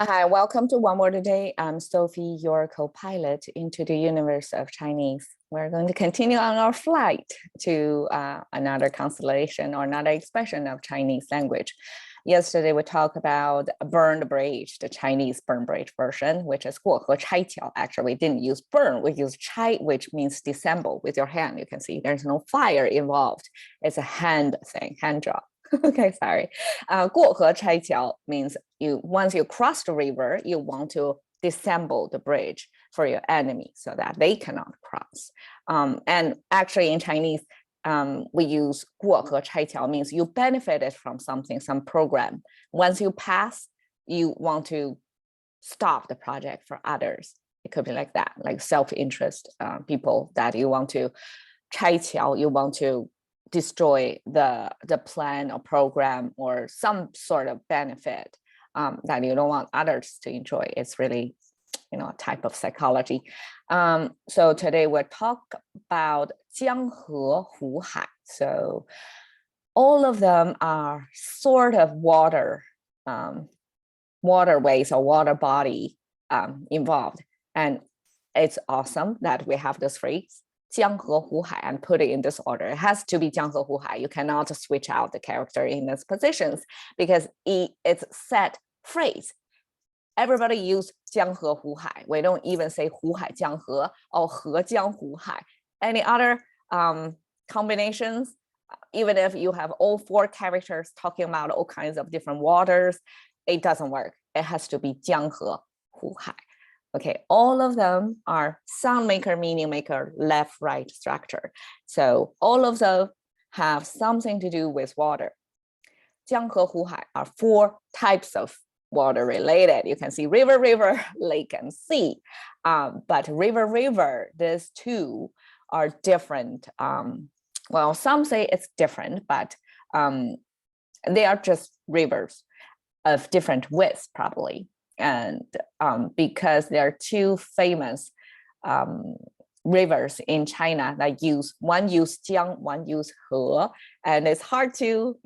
Hi, welcome to One Word a Day. I'm Sophie, your co-pilot into the universe of Chinese. We're going to continue on our flight to another constellation or another expression of Chinese language. Yesterday, we talked about burned bridge, the Chinese burn bridge version, which is 过河拆桥. Actually, we didn't use burn, we used 拆, which means disassemble with your hand. You can see there's no fire involved. It's a hand thing, hand job. Okay, sorry. 过河拆桥 means once you cross the river, you want to disassemble the bridge for your enemy so that they cannot cross. And actually in Chinese, we use 过河拆桥 means you benefited from something, some program. Once you pass, you want to stop the project for others. It could be like that, like self-interest people that you want to 拆桥, you want to destroy the plan or program or some sort of benefit that you don't want others to enjoy. It's really, a type of psychology. So today we'll talk about 江河湖海. So all of them are sort of waterways or water body involved. And it's awesome that we have this phrase, 江河湖海, and put it in this order. It has to be 江河湖海. You cannot switch out the character in these positions because it's set phrase. Everybody use 江河湖海. We don't even say 湖海江河 or 河江湖海. Any other combinations, even if you have all four characters talking about all kinds of different waters, it doesn't work. It has to be 江河湖海. Okay, all of them are sound maker, meaning maker, left, right structure. So all of them have something to do with water. 江河湖海 are four types of water related. You can see river, lake, and sea. But river, these two are different. Well, some say it's different, but they are just rivers of different widths, probably. And because there are two famous rivers in China that one use jiang, one use he, and it's hard to,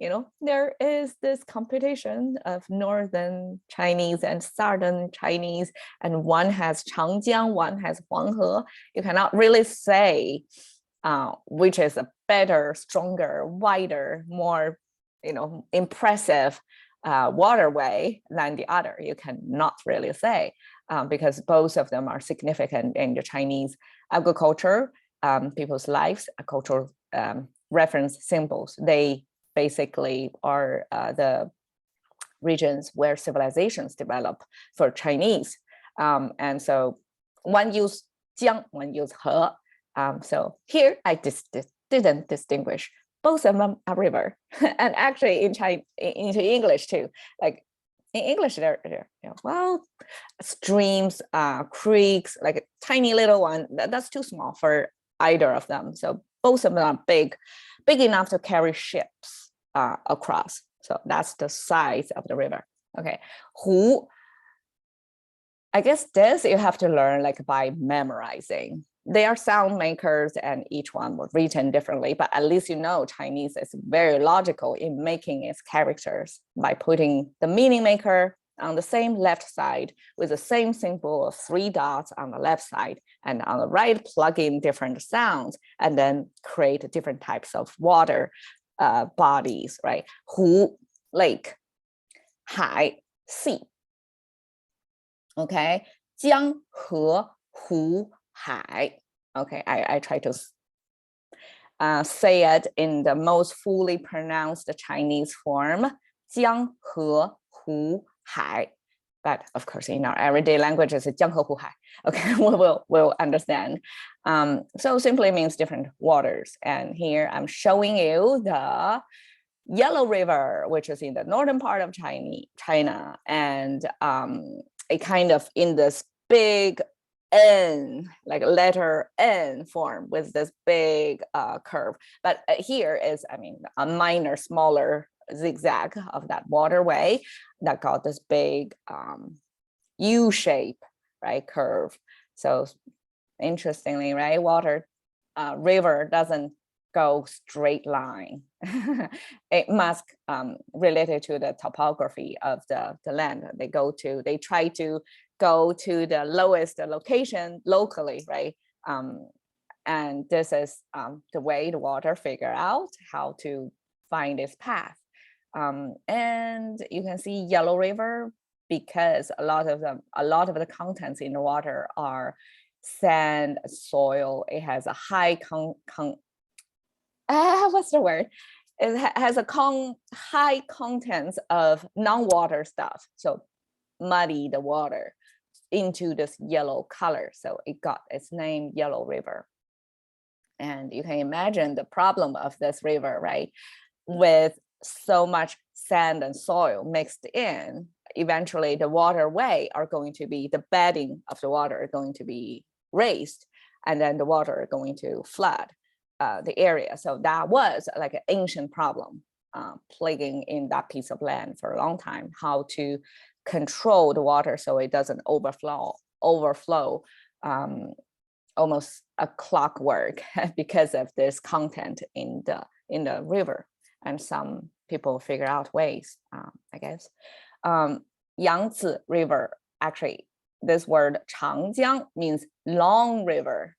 there is this competition of northern Chinese and southern Chinese, and one has Changjiang, one has Huanghe. You cannot really say which is a better, stronger, wider, more, impressive waterway than the other. You cannot really say because both of them are significant in the Chinese agriculture, people's lives, cultural reference symbols. They basically are the regions where civilizations develop for Chinese. And so one use jiang, one use he. So here I didn't distinguish. Both of them are river, and actually into English too. Like in English, they're streams, creeks, like a tiny little one. That's too small for either of them. So both of them are big enough to carry ships across. So that's the size of the river. Okay, hu. I guess this you have to learn like by memorizing. They are sound makers and each one was written differently, but at least Chinese is very logical in making its characters by putting the meaning maker on the same left side with the same symbol of 3 dots on the left side, and on the right plug in different sounds and then create different types of water bodies, right? Hu, lake, hai, sea. Okay, 江河湖海. Okay, I try to say it in the most fully pronounced Chinese form, 江河湖海. But of course, in our everyday language, it's 江河湖海. Okay, we'll understand. So simply means different waters. And here I'm showing you the Yellow River, which is in the northern part of China, and it kind of in this big N, like letter N form with this big curve. But here is, a minor, smaller zigzag of that waterway that got this big U shape, right, curve. So interestingly, right, river doesn't go straight line. It must related to the topography of the land. They try to go to the lowest location locally, right? And this is the way the water figure out how to find its path. And you can see Yellow River, because a lot of the contents in the water are sand, soil. It has a high what's the word? It has a high contents of non-water stuff. So muddy the water into this yellow color. So it got its name Yellow River. And you can imagine the problem of this river, right? With so much sand and soil mixed in, eventually the waterway are going to be, the bedding of the water are going to be raised, and then the water are going to flood the area. So that was like an ancient problem plaguing in that piece of land for a long time, how to control the water so it doesn't overflow almost a clockwork because of this content in the river. And some people figure out ways, I guess. Yangtze River, actually, this word 长江 means long river.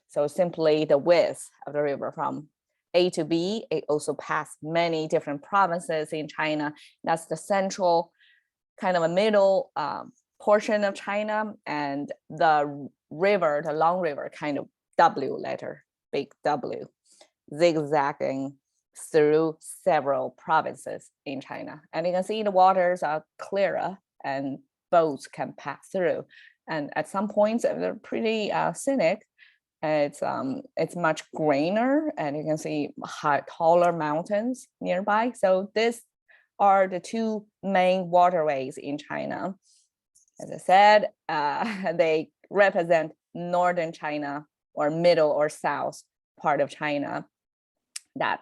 So simply the width of the river from A to B. It also passed many different provinces in China. That's the central, kind of a middle portion of China, and the river, the long river, kind of W letter, big W, zigzagging through several provinces in China. And you can see the waters are clearer and boats can pass through. And at some points they're pretty scenic. It's much greener, and you can see taller mountains nearby. So these are the two main waterways in China. As I said, they represent northern China or middle or south part of China that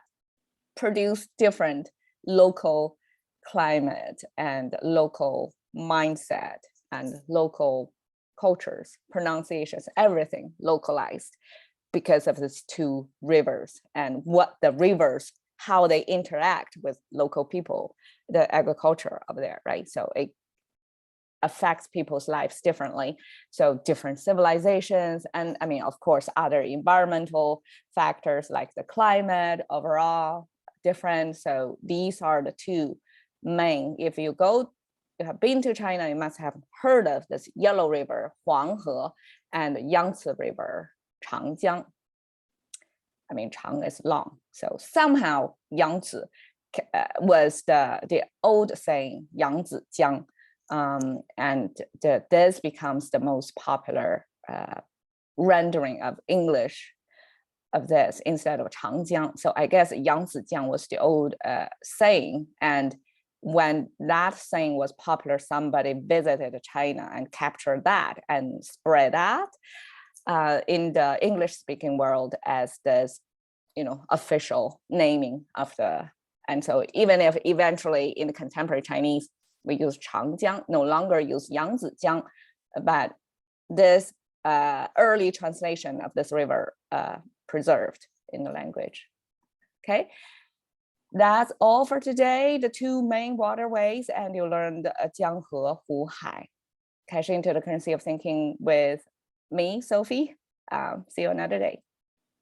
produce different local climate and local mindset and local cultures, pronunciations, everything localized because of these two rivers and what the rivers, how they interact with local people, the agriculture of there, right? So it affects people's lives differently. So different civilizations, and I mean, of course, other environmental factors like the climate overall different. So these are the two main. If you have been to China, you must have heard of this Yellow River, Huanghe, and Yangtze River, Changjiang. I mean, Chang is long. So somehow Yangtze was the old saying, Yangtze Jiang. And this becomes the most popular rendering of English of this instead of Changjiang. So I guess Yangtze Jiang was the old saying. And when that saying was popular, somebody visited China and captured that and spread that in the English-speaking world as this, official naming of the. And so even if eventually in the contemporary Chinese, we use Changjiang, no longer use Yangtze Jiang, but this early translation of this river preserved in the language. Okay, that's all for today. The two main waterways, and you learned江河湖海. Cash into the currency of thinking with me, Sophie. See you another day.